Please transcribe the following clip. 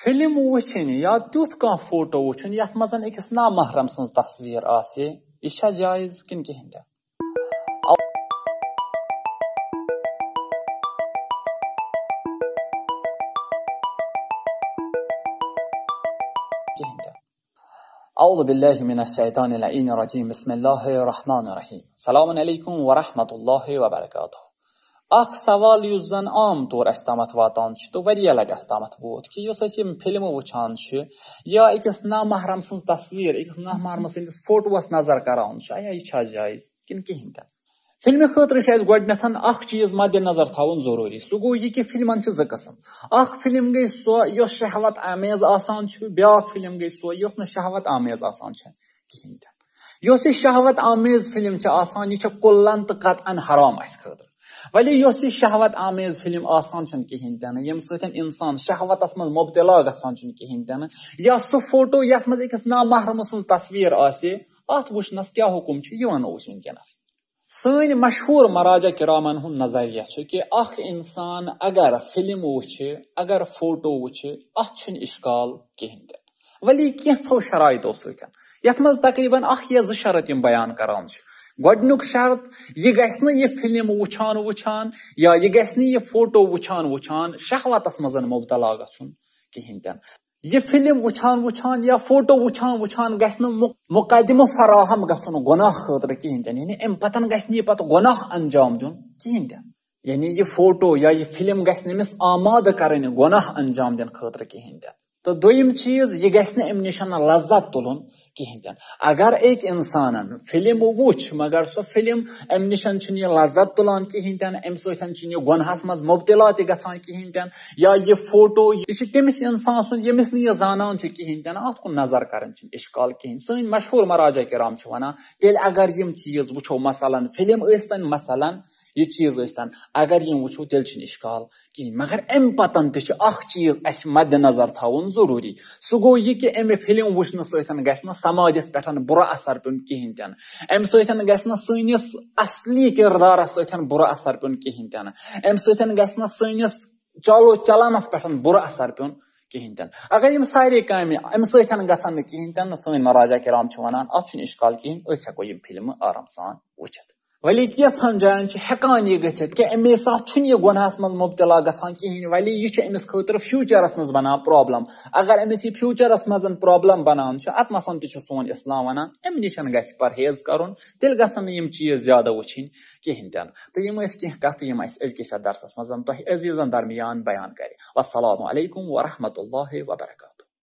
Film वुचन या तुथ कह photo वुचन यथ मज अकिस नामहरम सज तस्वीर आसे यह जायज किन कहीं ते औज़ु बिल्लाहि मिनश शैतानिर रजीम बिस्मिल्लाहिर रहमानिर रहीम अस्सलामु अलैकुम व रहमतुल्लाहि व बरकातुहू। अख सवाल युस जन आम तौर अस्तामत वातान तो वरिया लट अस्तामत वोत कि युस यम फिल्म वुचान या अकिस नामहरम सज तस्वीर अकिस नामहरम सस फोटोस नजर करान आया यह जायज किन कहीं ते फिल्म खतर गोडन अख चीज मद्द नजर थवन जरूरी सह गो यह कि फिल्मन ज कस्म अख फिल्म गई सो यह शहवत आमेज आसान ब्या फिल्म गई सो यह शहवत आमेज आसान कहीं ते यह शहवत आमेज फिल्म आसान यह कुल्लन तो कतअन हराम अस खतर वली यह शहवत आमेज फिल्म आसान कहीं ते यम सत इंसान शहवतस मज मुबतला गसान कहीं ते या सह फोटो यथ मज अकिस नामहरम सज तस्वीर आसे अत वुचनस क्या हुकुम यह वनो वनकस सन मशहूर मराजा किरामन हुंद नजरिया कि अख इंसान अगर फिल्म वुच अगर फोटो वुच अत इश्काल कहीं ते वली कैंसो शराइतों सत यथ मज तकरीबन अख या शरत बयान करान गोडनुक शर्त यह गि यह फिल्म वुचान वुचान या यह गि यह फोटो वुचान वुचान शहवतस मज मुबतला गन कहीं ते यह फिल्म वुचान वुचान या फोटो वुचान वुचान गि मुकदम फराहम गन गुनाह खतर कहीं ते यानी अम पतन गि पत गुनाह अंजाम दिन कहीं ते यानी यह फोटो या यह फिल्म गमिस आमाद कर गुनाह अंजाम दिन खतर कहीं ते तो दोयम चीज यह गि अम निश लज्जत तुलन कहीं ते अगर एक इंसान फिल्म वुच मगर सो फिल्म अम निश लज्जत तुलान कहीं ते अम सह गुनहस मज मुबतला गसान कहीं ते या यह फोटो यह तमिस इंसान सुन यमिस यह जानान कहीं ते अत कुन नजर कर इश्काल कहीं सन मशहूर मराजा किराम वन तेल अगर यम चीज वुचो मसलन फिल्म स्तन मसलन यह चीज स्तन अगर यम वुचो तेल इश्काल कहीं मगर अम पतन चीज अस मद्द नजर थवन जरूरी सह गो यह कि अमि फिल्म वुचन सतन गि समाजस पे बुरा असर पेन कहीं ते अम सतन गि सनिस असली किरदारस सतन बुरा असर पेन कहीं ते अम सतन गि सनिस चलो चलानस पे बुरा असर पेन कहीं ते अगर यम सारे काम अम सतन गन कहीं ते सन मराजा किराम वन अत इश्काल कहीं हेको यम फिल्म आराम सान वुचित वली कैन जायन हेकान यह गि अमे साथ यह गुनहस मज मुबतला गसान कहीं वली यह अमिस खतर फ्यूचरस मज बना प्रॉब्लम अगर अमिस यह फ्यूचरस मज प्रॉब्लम बनान अत नसन सोन इस्लाम वन अम निश गि परहेज कर तेल गसन यम चीज ज्यादा वुचन कहीं ते तो यम कह कत यम अजकिस दरसस मज तह अजीजन दरमियान बयान कर। अस्सलामु अलैकुम व रहमतुल्लाहि व बरकातुहू।